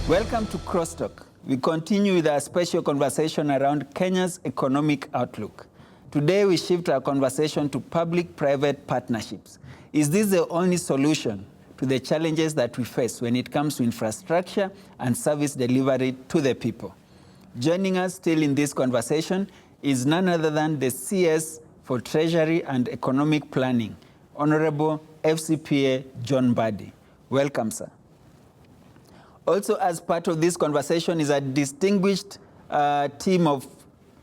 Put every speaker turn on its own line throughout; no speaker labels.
Welcome to Crosstalk. We continue with our special conversation around Kenya's economic outlook. Today we shift our conversation to public-private partnerships. Is this the only solution to the challenges that we face when it comes to infrastructure and service delivery to the people? Joining us still in this conversation is none other than the CS for Treasury and Economic Planning, Honorable FCPA John Mbadi. Welcome, sir. Also, as part of this conversation is a distinguished team of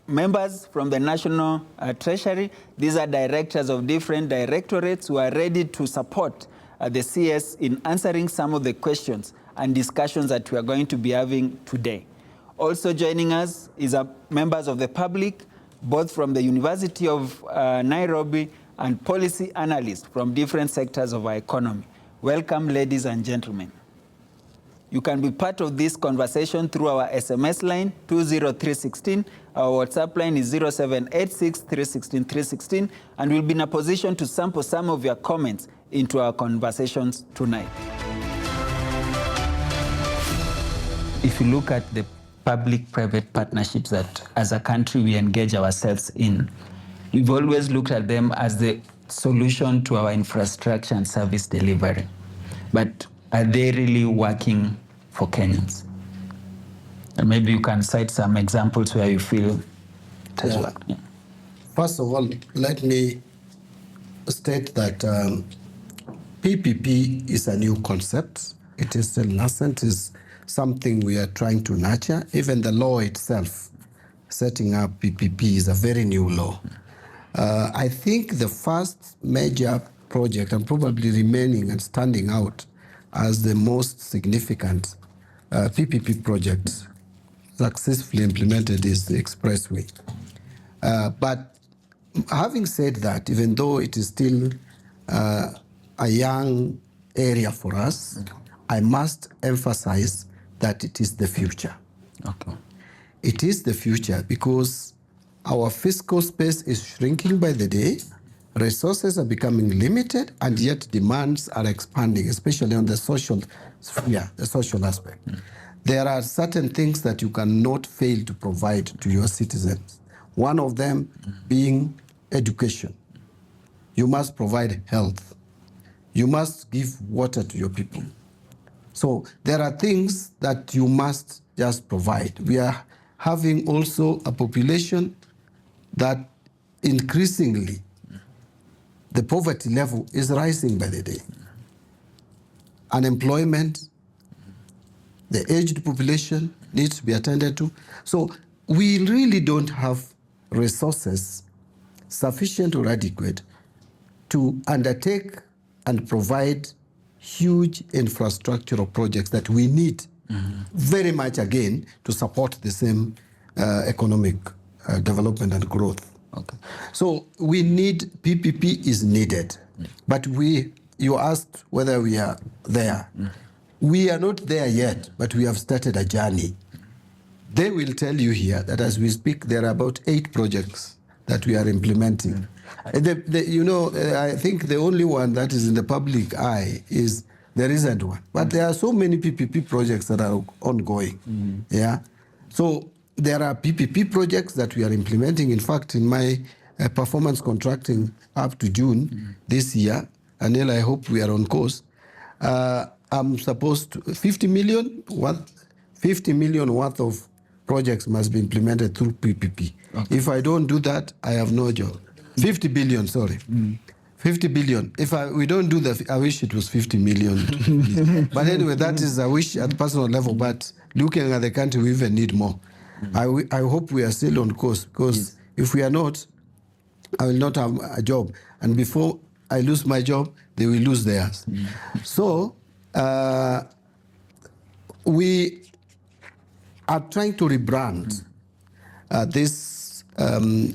members from the National Treasury. These are directors of different directorates who are ready to support the CS in answering some of the questions and discussions that we are going to be having today. Also joining us is members of the public, both from the University of Nairobi and policy analysts from different sectors of our economy. Welcome, ladies and gentlemen. You can be part of this conversation through our SMS line 20316. Our WhatsApp line is 0786 316 316, and we'll be in a position to sample some of your comments into our conversations tonight. If you look at the public-private partnerships that as a country we engage ourselves in, we've always looked at them as the solution to our infrastructure and service delivery. But are they really working for Kenyans? And maybe you can cite some examples where you feel it has worked. Yeah.
First of all, let me state that PPP is a new concept. It is still nascent, is something we are trying to nurture. Even the law itself, setting up PPP, is a very new law. I think the first major project, and probably remaining and standing out as the most significant PPP project successfully implemented, is the expressway. But having said that, even though it is still a young area for us, I must emphasize that it is the future. Okay. It is the future because our fiscal space is shrinking by the day, resources are becoming limited, and yet demands are expanding, especially on the social sphere, the social aspect. There are certain things that you cannot fail to provide to your citizens. One of them being education. You must provide health. You must give water to your people. So there are things that you must just provide. We are having also a population that increasingly the poverty level is rising by the day. Unemployment, the aged population needs to be attended to. So we really don't have resources sufficient or adequate to undertake and provide huge infrastructural projects that we need very much, again, to support the same economic development and growth. Okay. So we need, PPP is needed, but you asked whether we are there. We are not there yet, but we have started a journey. They will tell you here that as we speak, there are about 8 projects that we are implementing. I think the only one that is in the public eye is the recent one. But there are so many PPP projects that are ongoing. Yeah. So there are PPP projects that we are implementing. In fact, in my performance contracting up to June this year, Anil, I hope we are on course. I'm supposed to 50 million worth of projects must be implemented through PPP. Okay. If I don't do that, I have no job. 50 billion, sorry. 50 billion. If we don't do that, I wish it was 50 million. But anyway, that is a wish at personal level. But looking at the country, we even need more. I hope we are still on course, because if we are not, I will not have a job. And before I lose my job, they will lose theirs. So we are trying to rebrand this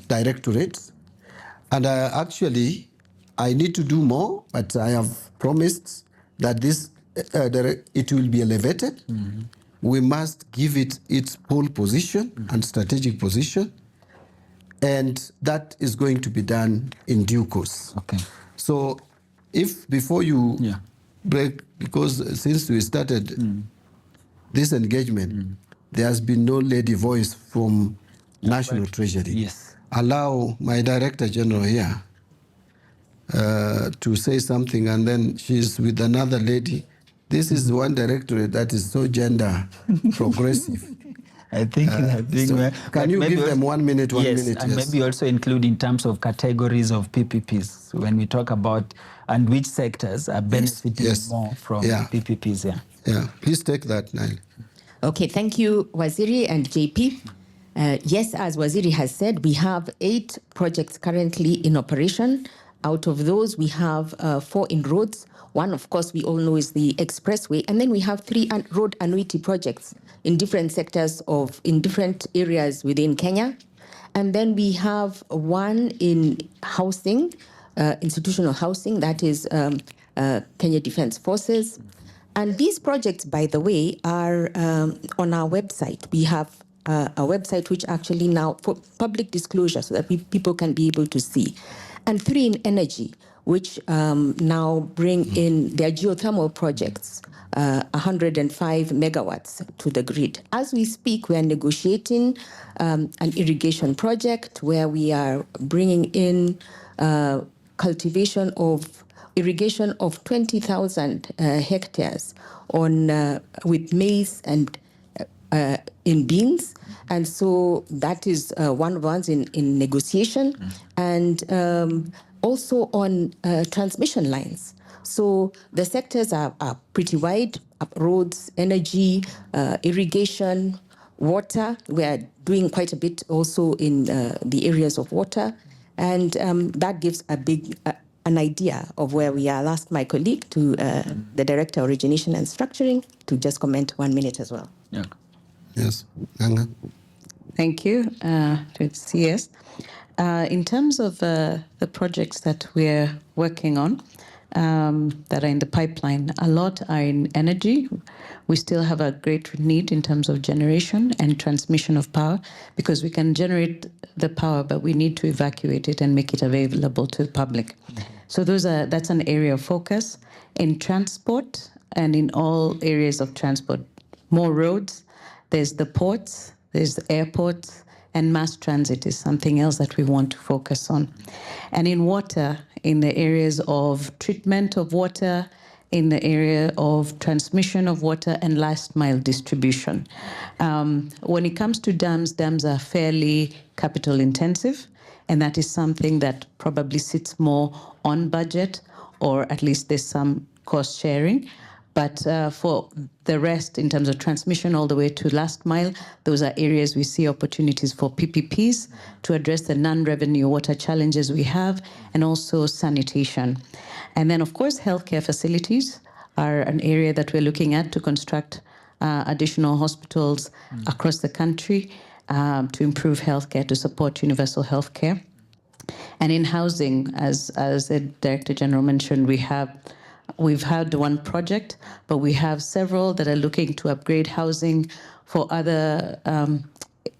directorate. And actually, I need to do more, but I have promised that it will be elevated. We must give it its pole position and strategic position, and that is going to be done in due course. Okay. So if before you break, because since we started this engagement, there has been no lady voice from National Treasury.
Yes.
Allow my Director General here to say something, and then she's with another lady. This is one directorate that is so gender progressive.
I think
can you give them 1 minute, one
yes,
minute?
And
yes,
maybe also include in terms of categories of PPPs when we talk about and which sectors are benefiting more from PPPs.
Yeah, please take that, Nile.
Okay, thank you, Waziri and JP. Yes, as Waziri has said, we have 8 projects currently in operation. Out of those, we have 4 in roads. One, of course, we all know is the expressway. And then we have 3 road annuity projects in different sectors in different areas within Kenya. And then we have 1 in housing, institutional housing, that is Kenya Defense Forces. And these projects, by the way, are on our website. We have a website which actually now for public disclosure so that people can be able to see. And 3 in energy, which now bring in their geothermal projects, 105 megawatts to the grid. As we speak, we are negotiating an irrigation project where we are bringing in irrigation of 20,000 hectares with maize and in beans. And so that is one of ones in negotiation. And also on transmission lines. So the sectors are pretty wide: roads, energy, irrigation, water. We are doing quite a bit also in the areas of water. And that gives an idea of where we are. I'll ask my colleague, the Director, Origination and Structuring, to just comment 1 minute as well.
Yeah.
Yes. Ganga.
Thank you to CS. In terms of the projects that we're working on that are in the pipeline, a lot are in energy. We still have a great need in terms of generation and transmission of power, because we can generate the power, but we need to evacuate it and make it available to the public. So that's an area of focus. In transport and in all areas of transport, more roads, there's the ports, there's the airports, and mass transit is something else that we want to focus on. And in water, in the areas of treatment of water, in the area of transmission of water and last mile distribution. When it comes to dams are fairly capital intensive, and that is something that probably sits more on budget, or at least there's some cost sharing. But for the rest, in terms of transmission all the way to last mile, those are areas we see opportunities for PPPs to address the non-revenue water challenges we have, and also sanitation. And then, of course, healthcare facilities are an area that we're looking at to construct additional hospitals across the country to improve healthcare, to support universal healthcare. And in housing, as the Director General mentioned, we've had 1 project, but we have several that are looking to upgrade housing for other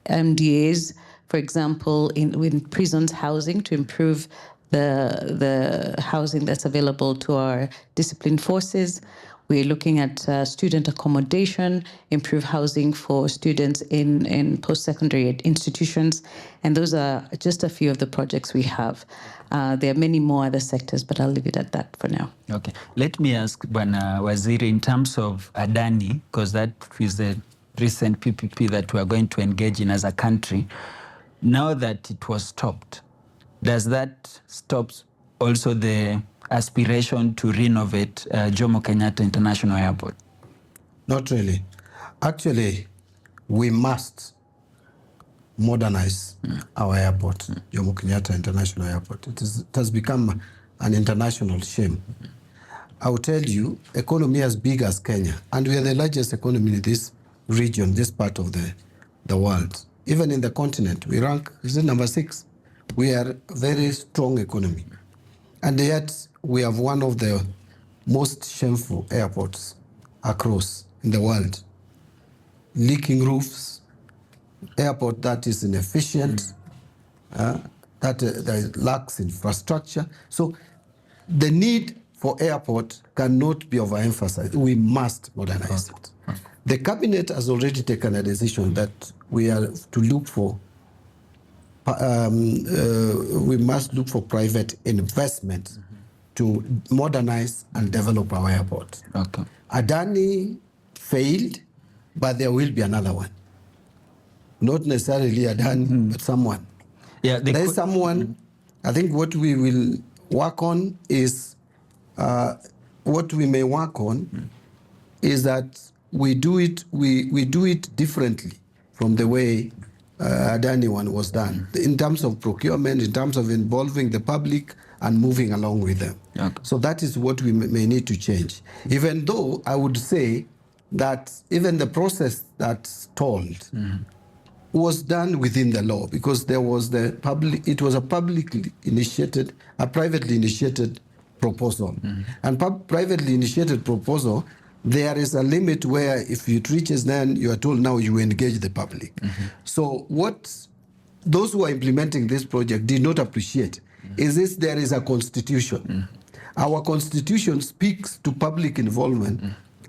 MDAs, for example, in prisons housing, to improve the housing that's available to our disciplined forces. We're looking at student accommodation, improve housing for students in post-secondary institutions. And those are just a few of the projects we have. There are many more other sectors, but I'll leave it at that for now.
Okay. Let me ask Bwana Waziri, in terms of Adani, because that is the recent PPP that we are going to engage in as a country. Now that it was stopped, does that stop also the aspiration to renovate Jomo Kenyatta International Airport?
Not really. Actually, we must modernize our airport, Jomo Kenyatta International Airport. It has become an international shame. I will tell you, economy as big as Kenya, and we are the largest economy in this region, this part of the world. Even in the continent, we rank, is it number 6? We are a very strong economy. And yet, we have one of the most shameful airports across in the world. Leaking roofs, airport that is inefficient, that lacks infrastructure. So the need for airport cannot be overemphasized. We must modernize it. The cabinet has already taken a decision that we are to look for, we must look for private investment to modernize and develop our airport.
Okay.
Adani failed, but there will be another one. Not necessarily Adani, but someone.
Yeah,
There is someone. I think what we will work on is, what we may work on is that we do it differently from the way Adani one was done, in terms of procurement, in terms of involving the public and moving along with them.
Okay.
So that is what we may need to change. Even though I would say that even the process that's told was done within the law, because there was it was a privately initiated proposal. And privately initiated proposal, there is a limit where if it reaches, then you are told now you engage the public. So what those who are implementing this project did not appreciate is this: there is a constitution. Our constitution speaks to public involvement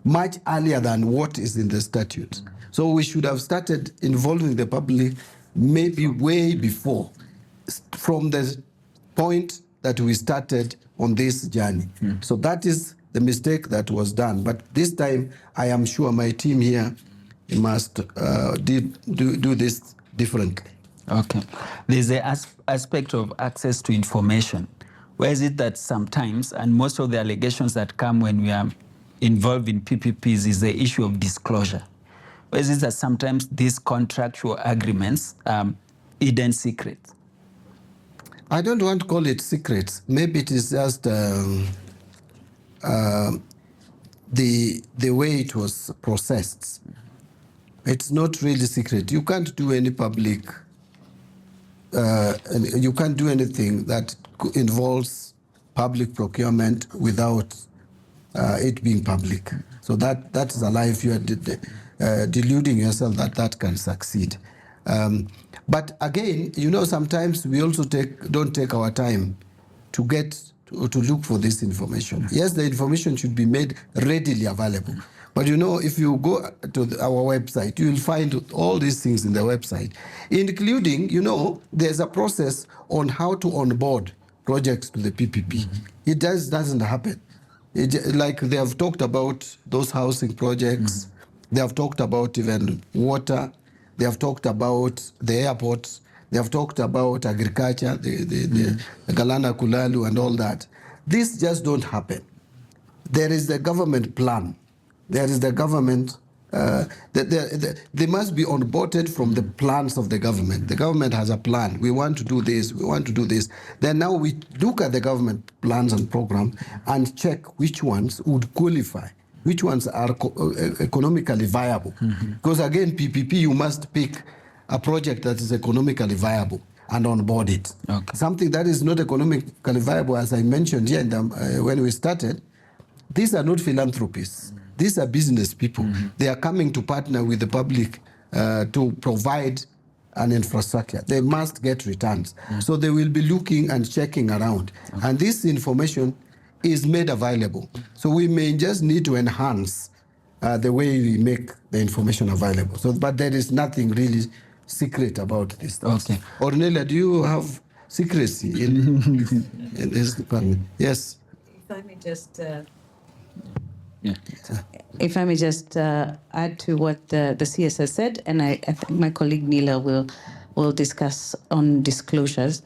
much earlier than what is in the statute. So we should have started involving the public maybe way before, from the point that we started on this journey. So that is the mistake that was done. But this time, I am sure my team here must do this differently.
Okay. There's an aspect of access to information. Where is it that sometimes, and most of the allegations that come when we are involved in PPPs, is the issue of disclosure? Where is it that sometimes these contractual agreements hidden secrets?
I don't want to call it secrets. Maybe it is just the way it was processed. It's not really secret. You can't do any public, you can't do anything that involves public procurement without it being public. So that is a lie if you are deluding yourself that can succeed. But again, sometimes we also don't take our time to look for this information. Yes, the information should be made readily available. But if you go to our website, you will find all these things in the website, including, there's a process on how to onboard projects to the PPP. It doesn't happen. Like they have talked about those housing projects, they have talked about even water, they have talked about the airports, they have talked about agriculture, the Galana Kulalu and all that. These just don't happen. There is the government plan. There is the government, they must be onboarded from the plans of the government. The government has a plan. We want to do this, we want to do this. Then now we look at the government plans and program and check which ones would qualify, which ones are economically viable. Because again, PPP, you must pick a project that is economically viable and onboard it.
Okay.
Something that is not economically viable, as I mentioned here when we started, these are not philanthropists. These are business people. They are coming to partner with the public to provide an infrastructure. They must get returns. So they will be looking and checking around. And this information is made available. So we may just need to enhance the way we make the information available. So, but there is nothing really secret about this stuff.
Okay.
Ornelia, do you have secrecy in this department? Yes.
If I may just...
Yeah.
If I may just add to what the CS has said, and I think my colleague Neela will discuss on disclosures.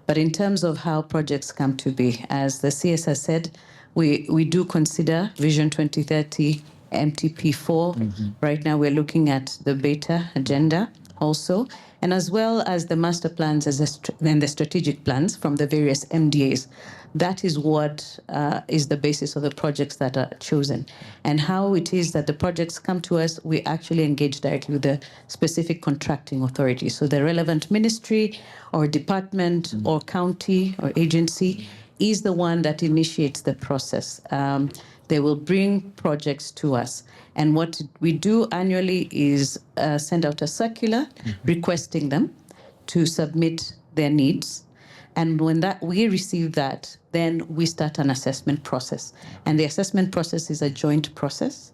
But in terms of how projects come to be, as the CS has said, we do consider Vision 2030 MTP4. Right now we're looking at the beta agenda also, and as well as the master plans and the strategic plans from the various MDAs. That is what is the basis of the projects that are chosen. And how it is that the projects come to us, we actually engage directly with the specific contracting authority. So the relevant ministry or department or county or agency is the one that initiates the process. They will bring projects to us. And what we do annually is send out a circular requesting them to submit their needs. And when we receive that, then we start an assessment process. And the assessment process is a joint process.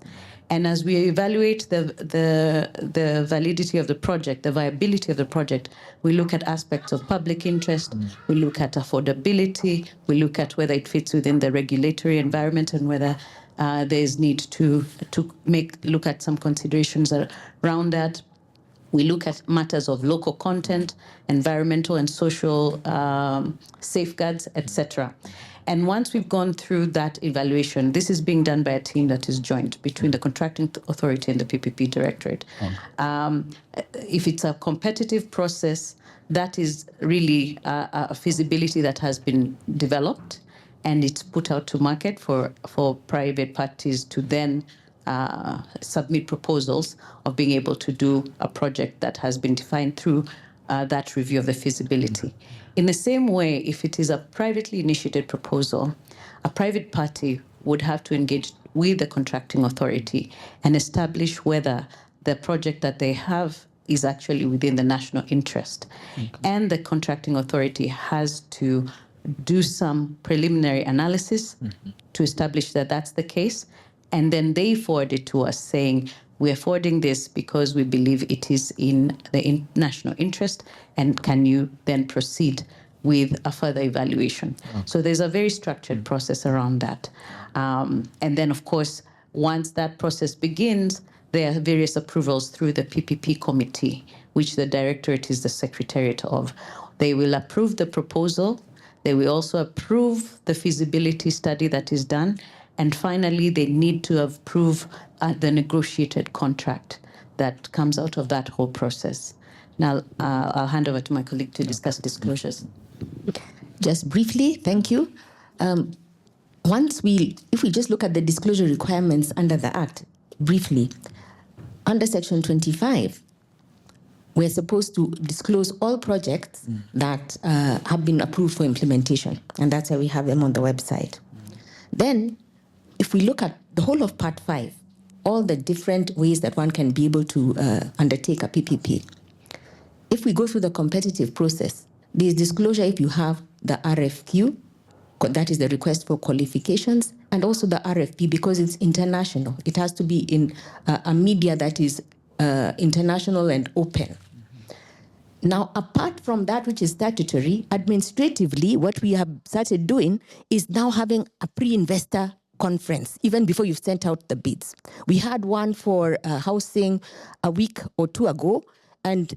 And as we evaluate the validity of the project, the viability of the project, we look at aspects of public interest, we look at affordability, we look at whether it fits within the regulatory environment and whether there's need to look at some considerations around that. We look at matters of local content, environmental and social safeguards, etc. And once we've gone through that evaluation, this is being done by a team that is joint between the contracting authority and the PPP directorate. If it's a competitive process, that is really a feasibility that has been developed, and it's put out to market for private parties to then submit proposals of being able to do a project that has been defined through that review of the feasibility. In the same way, if it is a privately initiated proposal, a private party would have to engage with the contracting authority and establish whether the project that they have is actually within the national interest. And the contracting authority has to do some preliminary analysis to establish that that's the case. And then they forward it to us saying, we're forwarding this because we believe it is in the national interest, and can you then proceed with a further evaluation? So there's a very structured process around that. And then, of course, once that process begins, there are various approvals through the PPP committee, which the directorate is the secretariat of. They will approve the proposal. They will also approve the feasibility study that is done. And finally, they need to approve the negotiated contract that comes out of that whole process. Now, I'll hand over to my colleague to discuss disclosures.
Just briefly, thank you. If we just look at the disclosure requirements under the Act, briefly, under Section 25, we're supposed to disclose all projects that have been approved for implementation, and that's why we have them on the website. Then, if we look at the whole of Part 5, all the different ways that one can be able to undertake a PPP, if we go through the competitive process, there's disclosure if you have the RFQ, that is the request for qualifications, and also the RFP because it's international. It has to be in a media that is international and open. Now, apart from that, which is statutory, administratively, what we have started doing is now having a pre-investor conference, even before you've sent out the bids. We had one for housing a week or two ago, and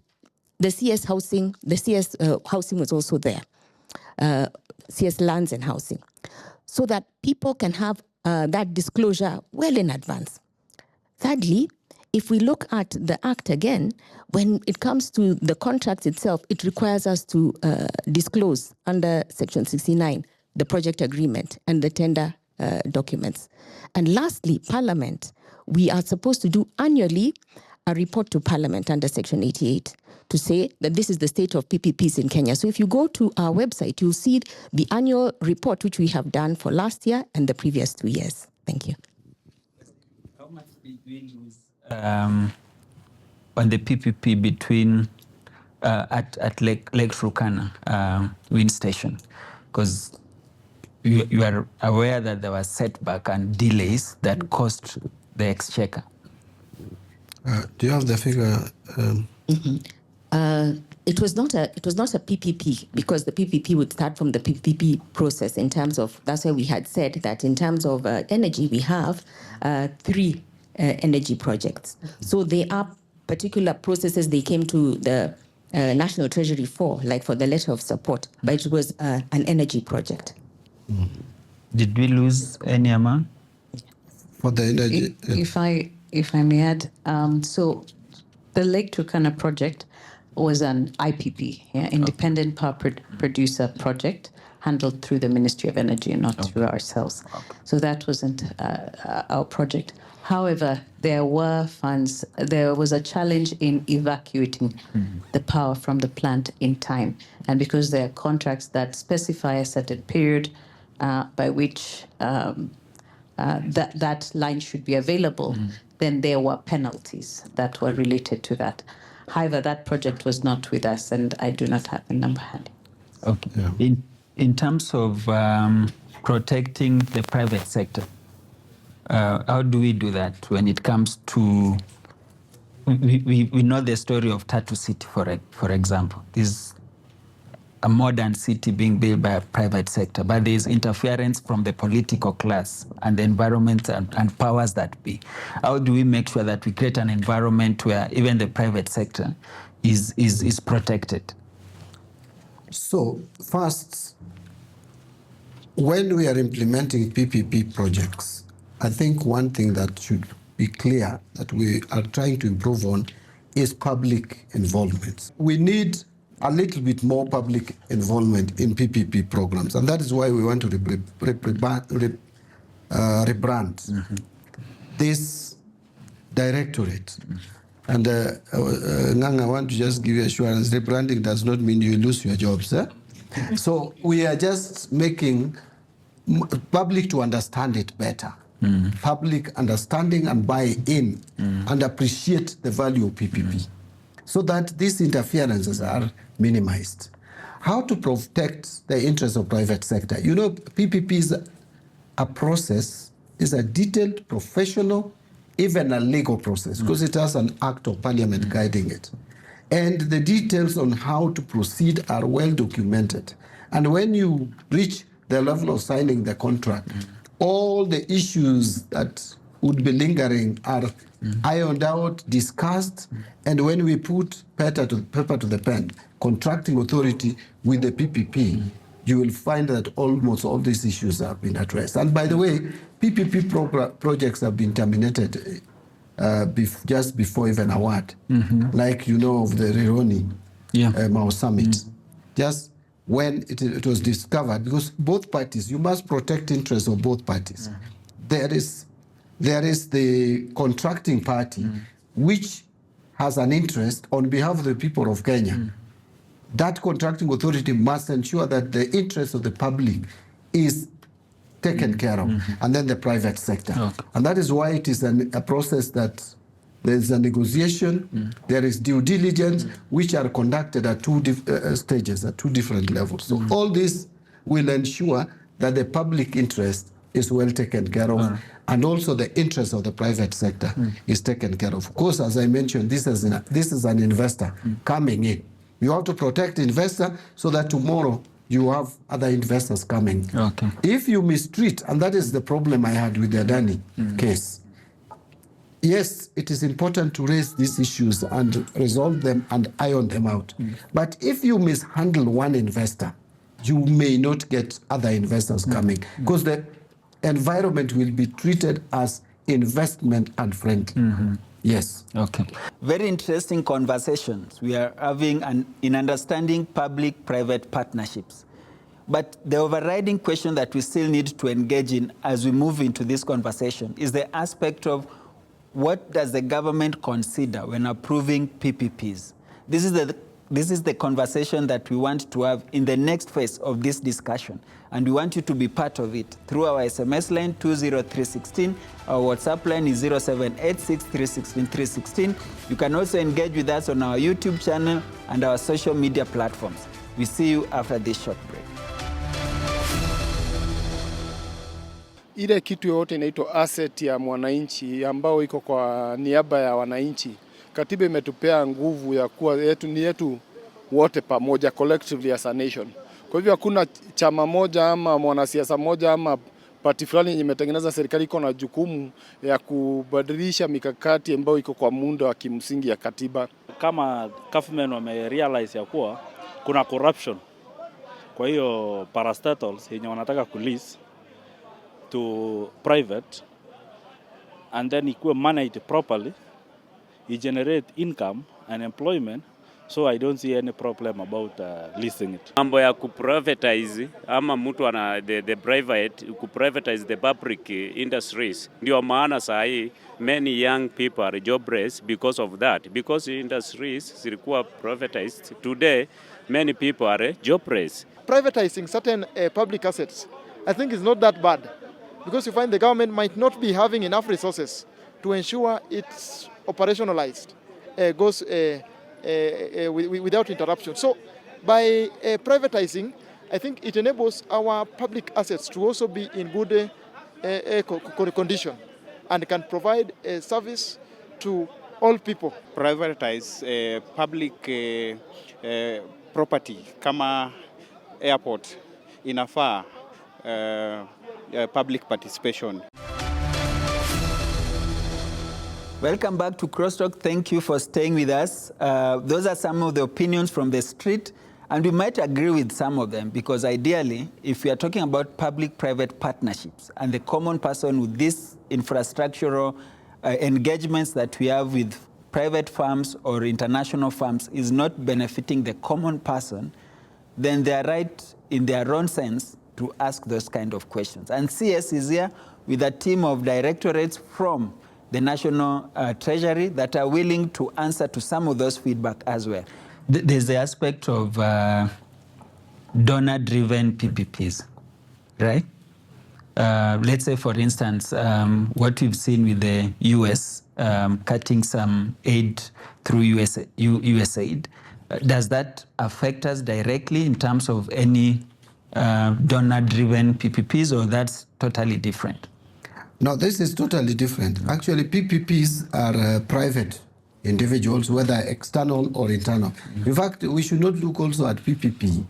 the CS housing was also there, CS lands and housing, so that people can have that disclosure well in advance. Thirdly, if we look at the Act again, when it comes to the contract itself, it requires us to disclose under Section 69, the project agreement and the tender documents. And lastly, Parliament, we are supposed to do annually a report to Parliament under Section 88 to say that this is the state of PPPs in Kenya. So if you go to our website, you'll see the annual report, which we have done for last year and the previous 2 years. Thank you.
How much did we lose on the PPP between at Lake Turkana wind station? Because you are aware that there was setback and delays that cost the exchequer.
Do you have the figure?
It was not a PPP because the PPP would start from the PPP process in terms of, that's why we had said that in terms of energy, we have 3 energy projects. So there are particular processes they came to the National Treasury for, like for the letter of support, but it was an energy project.
Did we lose any amount?
For the energy?
If I may add, so the Lake Turkana project was an IPP, independent power producer project, handled through the Ministry of Energy and not through ourselves. So that wasn't our project. However, there were funds. There was a challenge in evacuating the power from the plant in time, and because there are contracts that specify a certain period by which that line should be available, then there were penalties that were related to that. However, that project was not with us, and I do not have the number handy.
Okay. Yeah. In terms of protecting the private sector, How do we do that when it comes to, we know the story of Tatu City, for example. This is a modern city being built by a private sector, but there is interference from the political class and the environment and powers that be. How do we make sure that we create an environment where even the private sector is protected?
So first, when we are implementing PPP projects, I think one thing that should be clear that we are trying to improve on is public involvement. We need a little bit more public involvement in PPP programs, and that is why we want to rebrand this directorate. And Ngang, I want to just give you assurance, rebranding does not mean you lose your jobs. So we are just making public to understand it better. Public understanding and buy in and appreciate the value of PPP so that these interferences are minimized. How to protect the interests of private sector? You know, PPP is a process, is a detailed, professional, even a legal process, because it has an act of parliament guiding it. And the details on how to proceed are well documented. And when you reach the level of signing the contract, all the issues that would be lingering are ironed out, discussed, and when we put paper to the pen, contracting authority with the PPP, you will find that almost all these issues have been addressed. And by the way, PPP projects have been terminated just before even award, like you know of the Rironi Mao Summit. Just when it was discovered, because both parties, you must protect interests of both parties. There is the contracting party, which has an interest on behalf of the people of Kenya. That contracting authority must ensure that the interest of the public is taken care of, and then the private sector. Okay. And that is why it is a process that there is a negotiation, there is due diligence, which are conducted at two stages, at two different levels. So all this will ensure that the public interest is well taken care of, and also the interest of the private sector is taken care of. Of course, as I mentioned, this is an investor coming in. You have to protect the investor so that tomorrow you have other investors coming. Okay. If you mistreat, and that is the problem I had with the Adani case. Yes, it is important to raise these issues and resolve them and iron them out. But if you mishandle one investor, you may not get other investors coming, because the environment will be treated as investment unfriendly. Yes.
Okay. Very interesting conversations we are having in understanding public-private partnerships. But the overriding question that we still need to engage in as we move into this conversation is the aspect of what does the government consider when approving PPPs? This is the conversation that we want to have in the next phase of this discussion. And we want you to be part of it through our SMS line 20316. Our WhatsApp line is 0786316316. You can also engage with us on our YouTube channel and our social media platforms. We see you after this short break.
Ile kitu yote inaitwa asset ya mwananchi ambao iko kwa niaba ya wananchi. Katiba imetupea nguvu ya kuwa ni yetu wote pamoja, collectively as a nation. Kwa hivyo hakuna chama moja ama mwanasiasa moja ama party fulani yenye imetengeneza serikali iko na jukumu ya kubadilisha mikakati ambayo iko kwa muundo wa kimsingi ya katiba.
Kama government wamerealize ya kuwa kuna corruption, kwa hiyo parastatals yenye wanataka kulease to private and then ikuwe managed properly, it generate income and employment, so I don't see any problem about leasing it.
Mambo ya kuprivatize ama mtu ana the private kuprivatize the public industries, ndio maana saa hii many young people are jobless because of that, because industries zilikuwa privatized. Today many people are jobless.
Privatizing certain public assets, I think is not that bad, because you find the government might not be having enough resources to ensure it's operationalized, goes without interruption. So by privatizing, I think it enables our public assets to also be in good condition. and can provide a service to all people.
Privatize public property kama airport inafaa public participation.
Welcome back to Crosstalk. Thank you for staying with us. Those are some of the opinions from the street, and we might agree with some of them, because ideally, if we are talking about public-private partnerships and the common person with these infrastructural engagements that we have with private firms or international firms is not benefiting the common person, then they are right in their own sense to ask those kind of questions. And CS is here with a team of directorates from the National Treasury that are willing to answer to some of those feedback as well. There's the aspect of donor-driven PPPs, right? Let's say, for instance, what we've seen with the US cutting some aid through USAID. Does that affect us directly in terms of any donor-driven PPPs, or that's totally different?
No, this is totally different. Actually, PPPs are private individuals, whether external or internal. In fact, we should not look also at PPP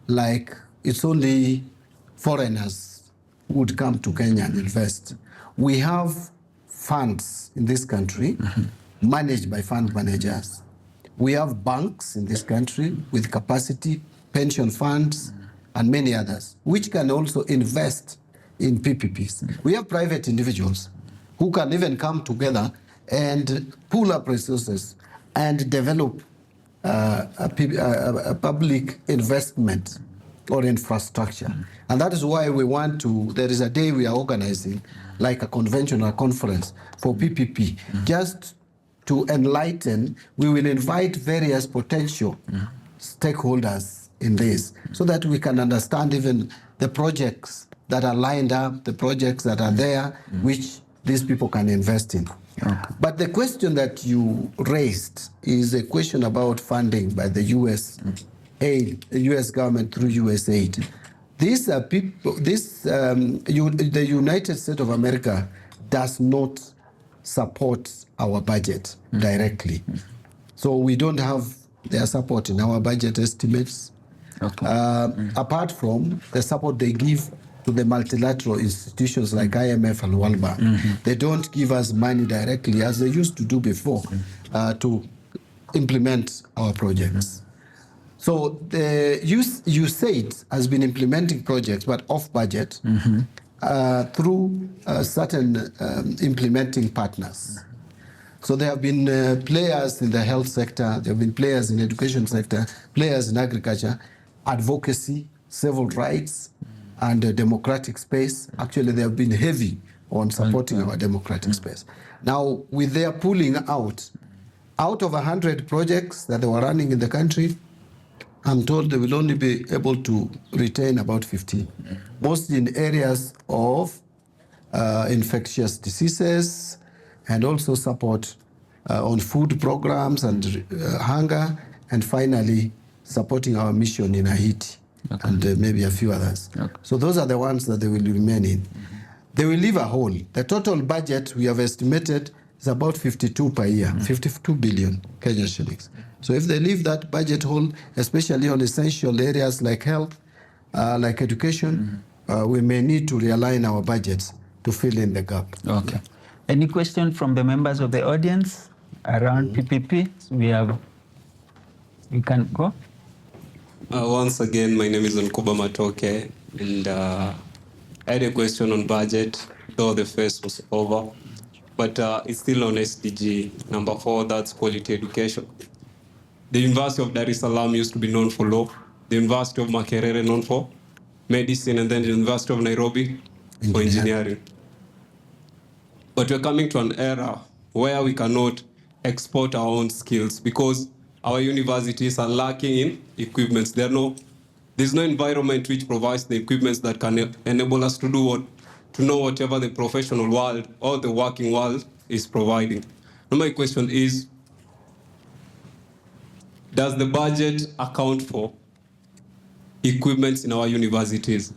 like it's only foreigners who would come to Kenya and invest. We have funds in this country managed by fund managers. We have banks in this country with capacity, pension funds, and many others, which can also invest in PPPs. We have private individuals who can even come together and pool up resources and develop a public investment or infrastructure. And that is why we want to, there is a day we are organizing, like a convention or conference for PPP, just to enlighten. We will invite various potential stakeholders in this, so that we can understand even the projects that are lined up, the projects that are there, which these people can invest in. Okay. But the question that you raised is a question about funding by the US aid, the US government through USAID. These are people, the United States of America does not support our budget directly. So we don't have their support in our budget estimates. Okay. Apart from the support they give to the multilateral institutions like IMF and World Bank. They don't give us money directly as they used to do before to implement our projects. So the USAID has been implementing projects, but off budget, through certain implementing partners. So there have been players in the health sector, there have been players in the education sector, players in agriculture, advocacy, civil rights, and the democratic space. Actually, they have been heavy on supporting our democratic space. Now, with their pulling out of 100 projects that they were running in the country, I'm told they will only be able to retain about 15, mostly in areas of infectious diseases, and also support on food programs and hunger, and finally supporting our mission in Haiti. Okay. And maybe a few others. Okay. So those are the ones that they will remain in. They will leave a hole. The total budget we have estimated is about 52 per year, 52 billion Kenyan shillings. So if they leave that budget hole, especially on essential areas like health, like education, we may need to realign our budgets to fill in the gap.
Okay. Any question from the members of the audience around PPP? We can go.
Once again, my name is Nkuba Matoke, and I had a question on budget, though the phase was over, but it's still on SDG number 4, that's quality education. The University of Dar es Salaam used to be known for law, the University of Makerere known for medicine, and then the University of Nairobi for engineering. But we're coming to an era where we cannot export our own skills because our universities are lacking in equipments. There's no environment which provides the equipments that can enable us to know whatever the professional world or the working world is providing. Now my question is, does the budget account for equipments in our universities?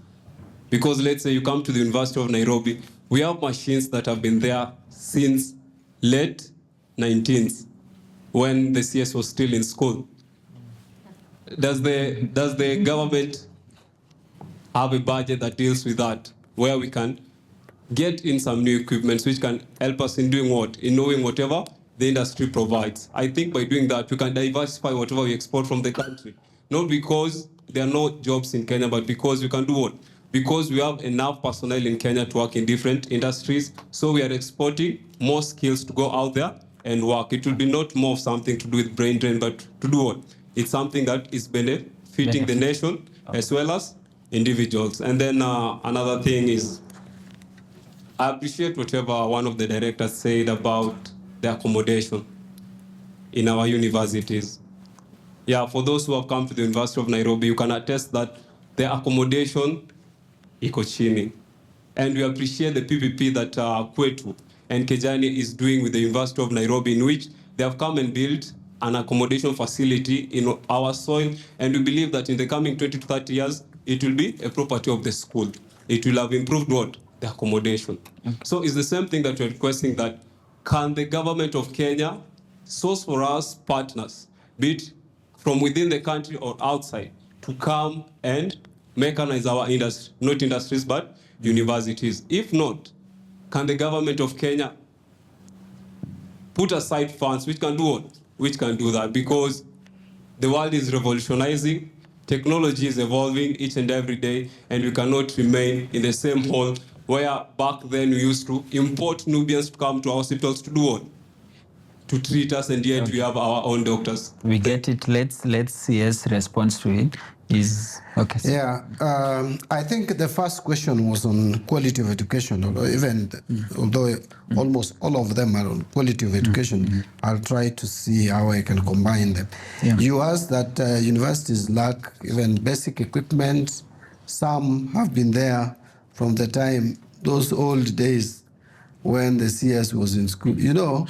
Because let's say you come to the University of Nairobi, We have machines that have been there since late 19th, when the CS was still in school. Does the government have a budget that deals with that, where we can get in some new equipments which can help us in doing what? In knowing whatever the industry provides. I think by doing that, we can diversify whatever we export from the country. Not because there are no jobs in Kenya, but because we can do what? Because we have enough personnel in Kenya to work in different industries. So we are exporting more skills to go out there and work. It will be not more of something to do with brain drain, but to do what? It's something that is benefiting the nation as well as individuals. And then another thing is, I appreciate whatever one of the directors said about the accommodation in our universities. Yeah, for those who have come to the University of Nairobi, you can attest that the accommodation iko chini. And we appreciate the PPP that Kwetu and Kejani is doing with the University of Nairobi, in which they have come and built an accommodation facility in our soil. And we believe that in the coming 20 to 30 years, it will be a property of the school. It will have improved what? The accommodation. So it's the same thing that we're requesting, that can the government of Kenya source for us partners, be it from within the country or outside, to come and mechanize our industry, not industries, but universities. If not, can the government of Kenya put aside funds which can do what? Which can do that? Because the world is revolutionizing, technology is evolving each and every day, and we cannot remain in the same hole where back then we used to import Nubians to come to our hospitals to do what? To treat us, and yet we have our own doctors.
We get it. Let's see his response to it. Is okay.
Yeah, I think the first question was on quality of education, although almost all of them are on quality of education. I'll try to see how I can combine them.
Yeah.
You asked that universities lack even basic equipment. Some have been there from the time, those old days when the CS was in school. You know,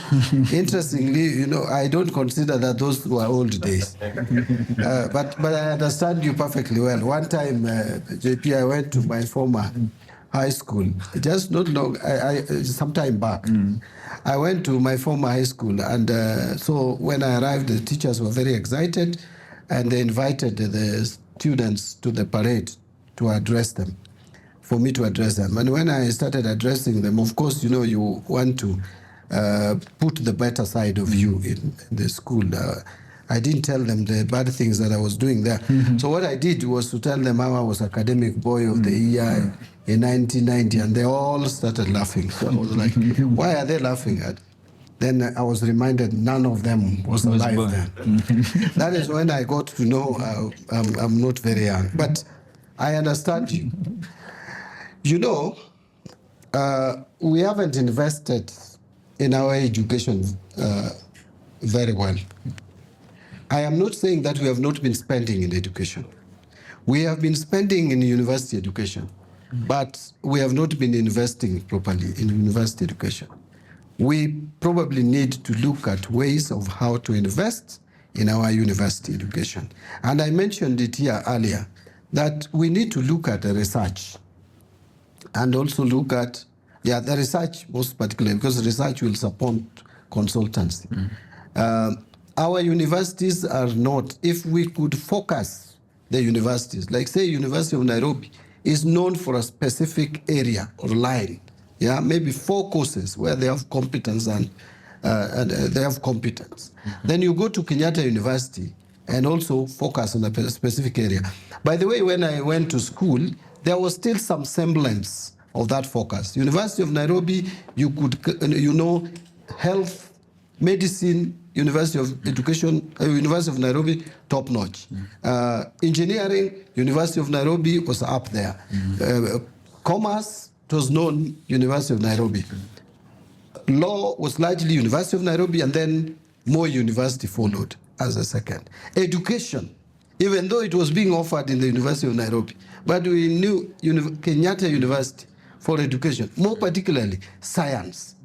interestingly, you know, I don't consider that those were old days. But I understand you perfectly well. One time, JP, I went to my former high school, just not long, some time back. I went to my former high school, and so when I arrived, the teachers were very excited, and they invited the students to the parade to address them, for me to address them. And when I started addressing them, of course, you know, you want to put the better side of you in the school. I didn't tell them the bad things that I was doing there. So what I did was to tell them how I was academic boy of the year in 1990, and they all started laughing. So I was like, why are they laughing at? Then I was reminded none of them was alive then. That is when I got to know I'm not very young. But I understand you. You know, we haven't invested in our education very well. I am not saying that we have not been spending in education. We have been spending in university education, but we have not been investing properly in university education. We probably need to look at ways of how to invest in our university education. And I mentioned it here earlier, that we need to look at the research and also look at, the research most particularly, because research will support consultancy. Our universities are not, if we could focus the universities, like say University of Nairobi is known for a specific area or line, maybe 4 courses where they have competence and they have competence. Then you go to Kenyatta University and also focus on a specific area. By the way, when I went to school, there was still some semblance of that focus. University of Nairobi, you could, health, medicine, University of Education, University of Nairobi, top notch. Engineering, University of Nairobi was up there. Commerce, it was known, University of Nairobi. Law was largely University of Nairobi, and then Moi University followed as a second. Education, even though it was being offered in the University of Nairobi, but we knew Kenyatta University for education, more particularly science.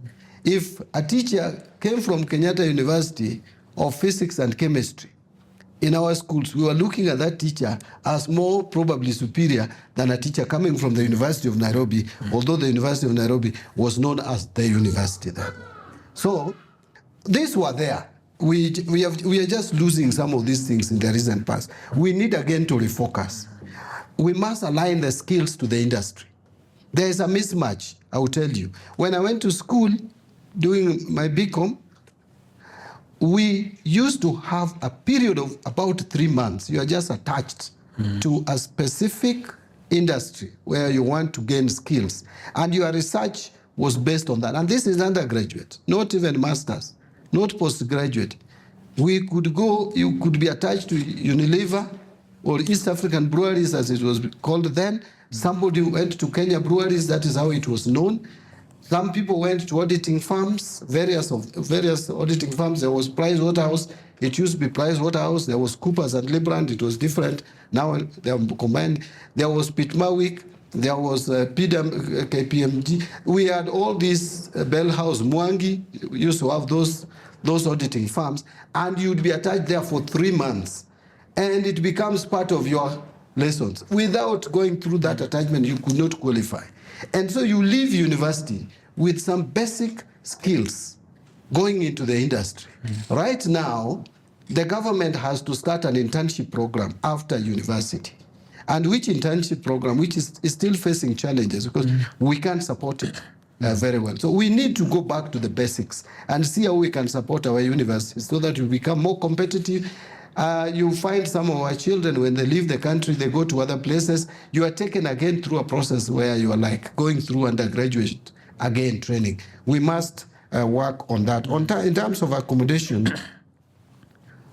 If a teacher came from Kenyatta University of physics and chemistry, in our schools, we were looking at that teacher as more probably superior than a teacher coming from the University of Nairobi, although the University of Nairobi was known as the university there. So these were there. We are just losing some of these things in the recent past. We need again to refocus. We must align the skills to the industry. There is a mismatch, I will tell you. When I went to school doing my BCom, we used to have a period of about 3 months. You are just attached to a specific industry where you want to gain skills. And your research was based on that. And this is undergraduate, not even masters, not postgraduate. We could go, you could be attached to Unilever or East African Breweries, as it was called then. Somebody went to Kenya Breweries, that is how it was known. Some people went to auditing firms, various auditing firms. There was Price Waterhouse. It used to be Price Waterhouse. There was Coopers and Lebrand. It was different. Now they are combined. There was Pitmawick. There was KPMG. We had all these Bell House, Mwangi. We used to have those auditing firms. And you'd be attached there for 3 months. And it becomes part of your lessons. Without going through that attachment, you could not qualify. And so you leave university with some basic skills going into the industry. Right now, the government has to start an internship program after university. And which internship program, which is still facing challenges because we can't support it very well. So we need to go back to the basics and see how we can support our universities so that we become more competitive. You find some of our children, when they leave the country, they go to other places. You are taken again through a process where you are like going through undergraduate, again, training. We must work on that. In terms of accommodation,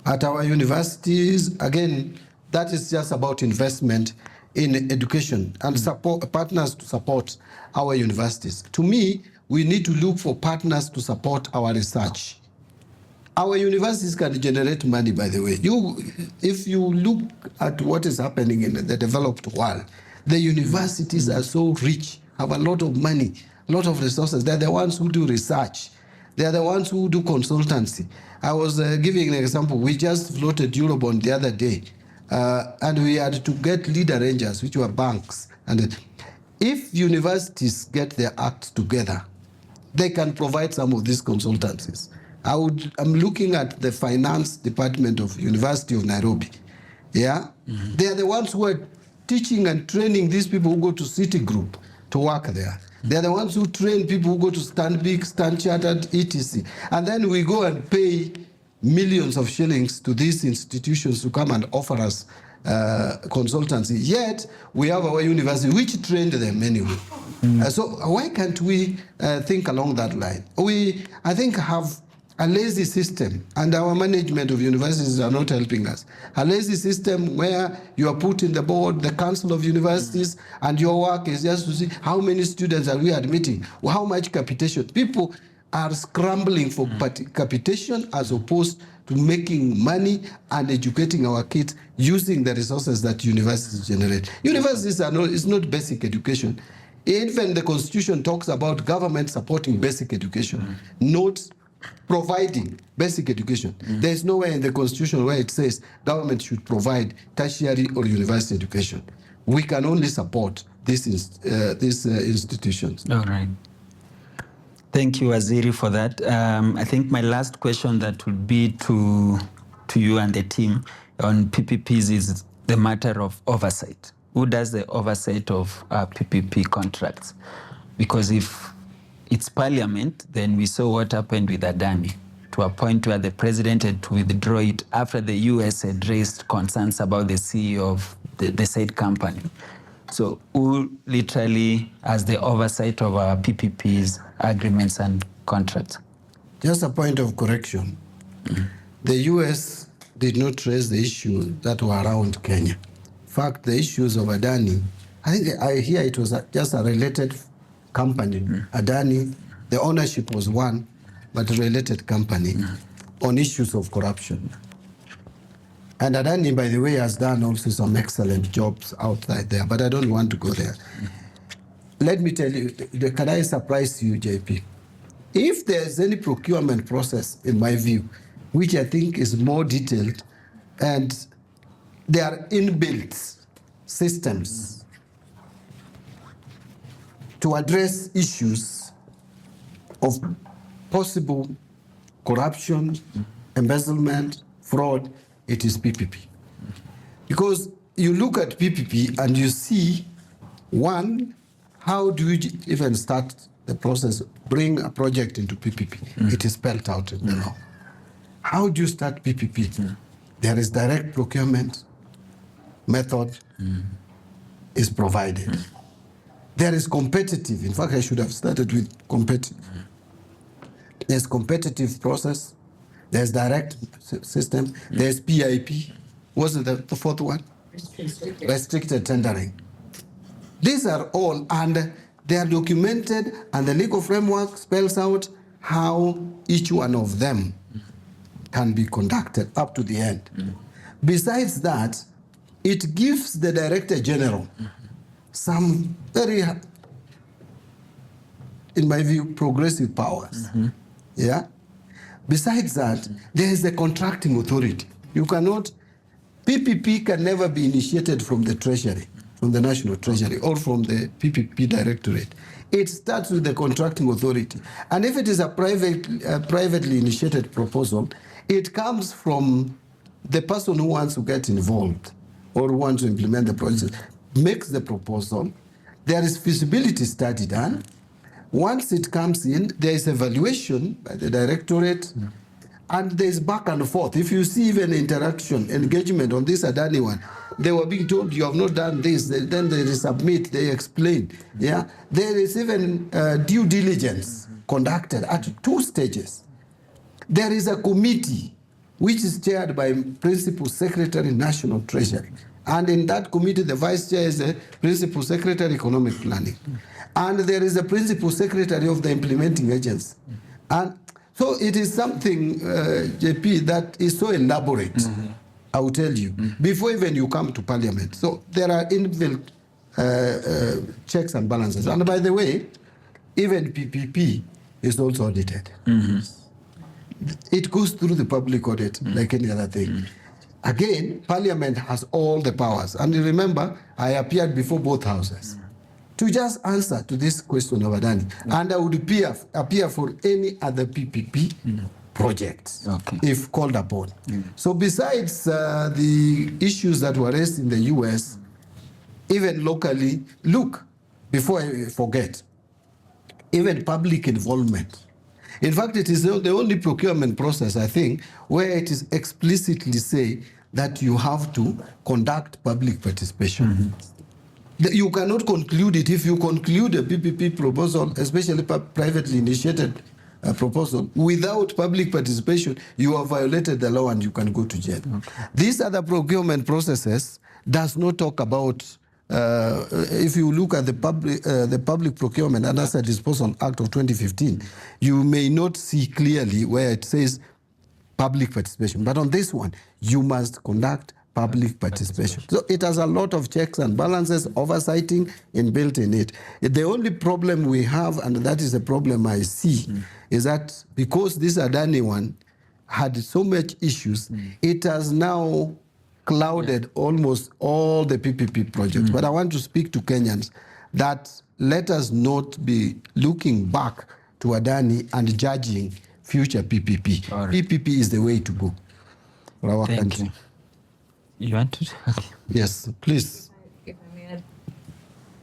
at our universities, again, that is just about investment in education and support partners to support our universities. To me, we need to look for partners to support our research. Our universities can generate money, by the way. If you look at what is happening in the developed world, the universities are so rich, have a lot of money, a lot of resources. They're the ones who do research. They're the ones who do consultancy. I was giving an example. We just floated Eurobond the other day, and we had to get lead arrangers, which were banks. And if universities get their act together, they can provide some of these consultancies. I'm looking at the finance department of University of Nairobi. Yeah, they are the ones who are teaching and training these people who go to Citigroup to work there. They are the ones who train people who go to Stanbic, Stan Chartered, etc. And then we go and pay millions of shillings to these institutions to come and offer us consultancy. Yet we have our university which trained them anyway. So why can't we think along that line? I think, have a lazy system, and our management of universities are not helping us. A lazy system where you are put in the board, the council of universities, and your work is just to see how many students are we admitting, how much capitation. People are scrambling for capitation as opposed to making money and educating our kids using the resources that universities generate. Universities it's not basic education. Even the Constitution talks about government supporting basic education, not providing basic education. There is nowhere in the Constitution where it says government should provide tertiary or university education. We can only support these institutions.
All right. Thank you, Waziri, for that. I think my last question that would be to you and the team on PPPs is the matter of oversight. Who does the oversight of PPP contracts? Because if it's Parliament, then we saw what happened with Adani, to a point where the president had to withdraw it after the US had raised concerns about the CEO of the said company. So who literally has the oversight of our PPPs, agreements and contracts?
Just a point of correction. The US did not raise the issues that were around Kenya. In fact, the issues of Adani, I hear it was just a related company. Adani, the ownership was one, but a related company on issues of corruption. And Adani, by the way, has done also some excellent jobs outside there, but I don't want to go there. Let me tell you, can I surprise you, JP? If there's any procurement process, in my view, which I think is more detailed And there are inbuilt systems to address issues of possible corruption, embezzlement, fraud. It is PPP. Because you look at PPP and you see, one, how do you even start the process, bring a project into PPP? It is spelled out in the law. How do you start PPP? There is direct procurement method is provided. There is competitive. In fact, I should have started with competitive. There's competitive process. There's direct system. There's PIP. What's the fourth one? Restricted tendering. These are all, and they are documented, and the legal framework spells out how each one of them can be conducted up to the end. Besides that, it gives the Director General some very, in my view, progressive powers. Yeah. Besides that, there is the contracting authority. You cannot, PPP can never be initiated from the Treasury, from the National Treasury, or from the PPP Directorate. It starts with the contracting authority. And if it is a privately initiated proposal, it comes from the person who wants to get involved or who wants to implement the project, makes the proposal. There is feasibility study done. Once it comes in, there is evaluation by the Directorate, and there is back and forth. If you see even interaction, engagement on this Adani one, they were being told you have not done this, then they submit, they explain. Yeah, there is even due diligence conducted at 2 stages. There is a committee which is chaired by Principal Secretary, National Treasury. And in that committee, the Vice Chair is the Principal Secretary, Economic Planning. And there is a Principal Secretary of the Implementing Agency. And so it is something, JP, that is so elaborate, I will tell you, before even you come to Parliament. So there are inbuilt checks and balances. And by the way, even PPP is also audited. It goes through the public audit like any other thing. Again, Parliament has all the powers. And remember, I appeared before both houses to just answer to this question of Adani. And I would appear for any other PPP projects if called upon. So besides the issues that were raised in the US, even locally, look, before I forget, even public involvement. In fact, it is the only procurement process, I think, where it is explicitly say that you have to conduct public participation. You cannot conclude it. If you conclude a PPP proposal, especially privately initiated proposal, without public participation, you have violated the law and you can go to jail. These other procurement processes does not talk about, if you look at the Public Procurement and Asset Disposal Act of 2015, you may not see clearly where it says public participation. But on this one, you must conduct public participation. So it has a lot of checks and balances, oversighting inbuilt in it. The only problem we have, and that is a problem I see, is that because this Adani one had so much issues, it has now clouded almost all the PPP projects. But I want to speak to Kenyans that let us not be looking back to Adani and judging future PPP. PPP is the way to go for our country.
You want to?
Yes, please.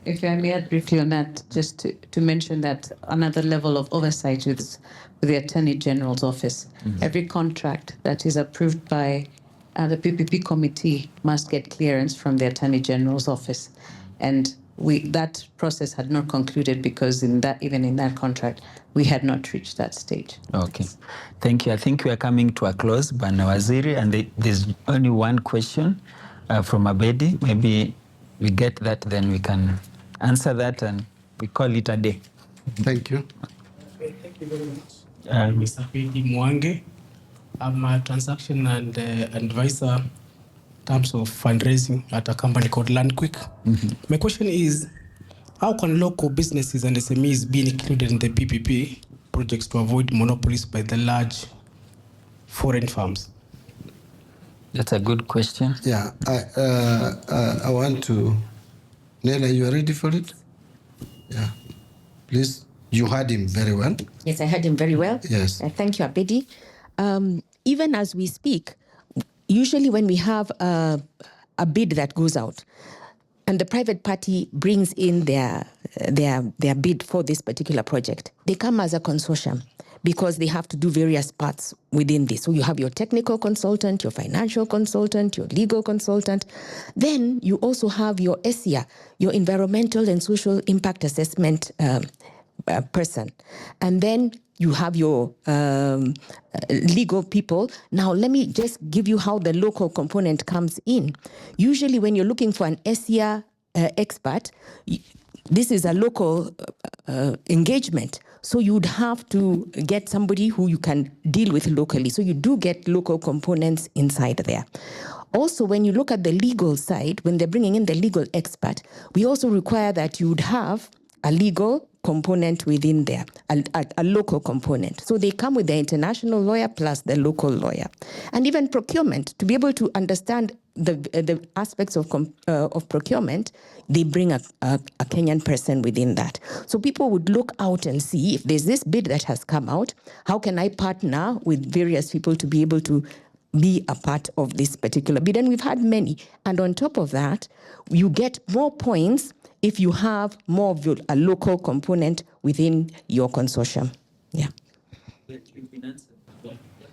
If I may add briefly on that, just to mention that another level of oversight is with the Attorney General's office. Every contract that is approved by the PPP committee must get clearance from the Attorney General's office. And that process had not concluded because even in that contract, we had not reached that stage.
Okay. Thank you. I think we are coming to a close, Bwana Waziri, and there's only one question from Mbadi. Maybe we get that, then we can answer that and we call it a day.
Thank you.
Okay, thank you very much. Mr. Pedi Mwange. I'm a transaction and advisor in terms of fundraising at a company called LandQuick. My question is, how can local businesses and SMEs be included in the PPP projects to avoid monopolies by the large foreign firms?
That's a good question.
Yeah, I want to. Nela, you are ready for it? Yeah, please. You heard him very well.
Yes, I heard him very well.
Yes.
Thank you, Abedi. Even as we speak, usually when we have a bid that goes out, and the private party brings in their bid for this particular project, they come as a consortium because they have to do various parts within this. So you have your technical consultant, your financial consultant, your legal consultant. Then you also have your SEA, your environmental and social impact assessment person. And then you have your legal people. Now, let me just give you how the local component comes in. Usually when you're looking for an SEA expert, this is a local engagement. So you'd have to get somebody who you can deal with locally. So you do get local components inside there. Also, when you look at the legal side, when they're bringing in the legal expert, we also require that you'd have a legal component within there, a local component. So they come with the international lawyer plus the local lawyer. And even procurement, to be able to understand the aspects of procurement, they bring a Kenyan person within that. So people would look out and see if there's this bid that has come out, how can I partner with various people to be able to be a part of this particular bid? And we've had many. And on top of that, you get more points if you have more of a local component within your consortium. Yeah.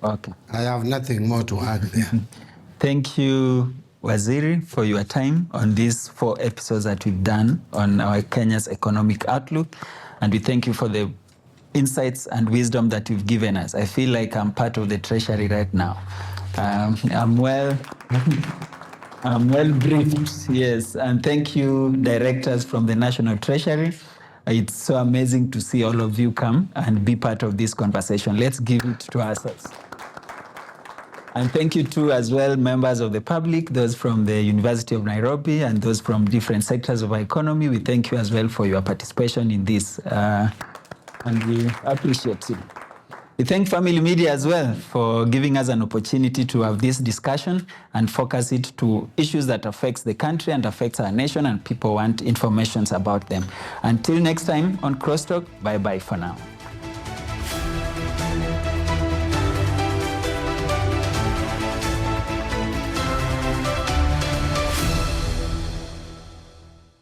Okay.
I have nothing more to add there.
Thank you, Waziri, for your time on these 4 episodes that we've done on our Kenya's economic outlook. And we thank you for the insights and wisdom that you've given us. I feel like I'm part of the Treasury right now. I'm well briefed, yes. And thank you, directors from the National Treasury. It's so amazing to see all of you come and be part of this conversation. Let's give it to ourselves. And thank you too as well, members of the public, those from the University of Nairobi and those from different sectors of our economy. We thank you as well for your participation in this. And we appreciate it. We thank Family Media as well for giving us an opportunity to have this discussion and focus it to issues that affects the country and affects our nation, and people want information about them. Until next time on Crosstalk, bye-bye for now.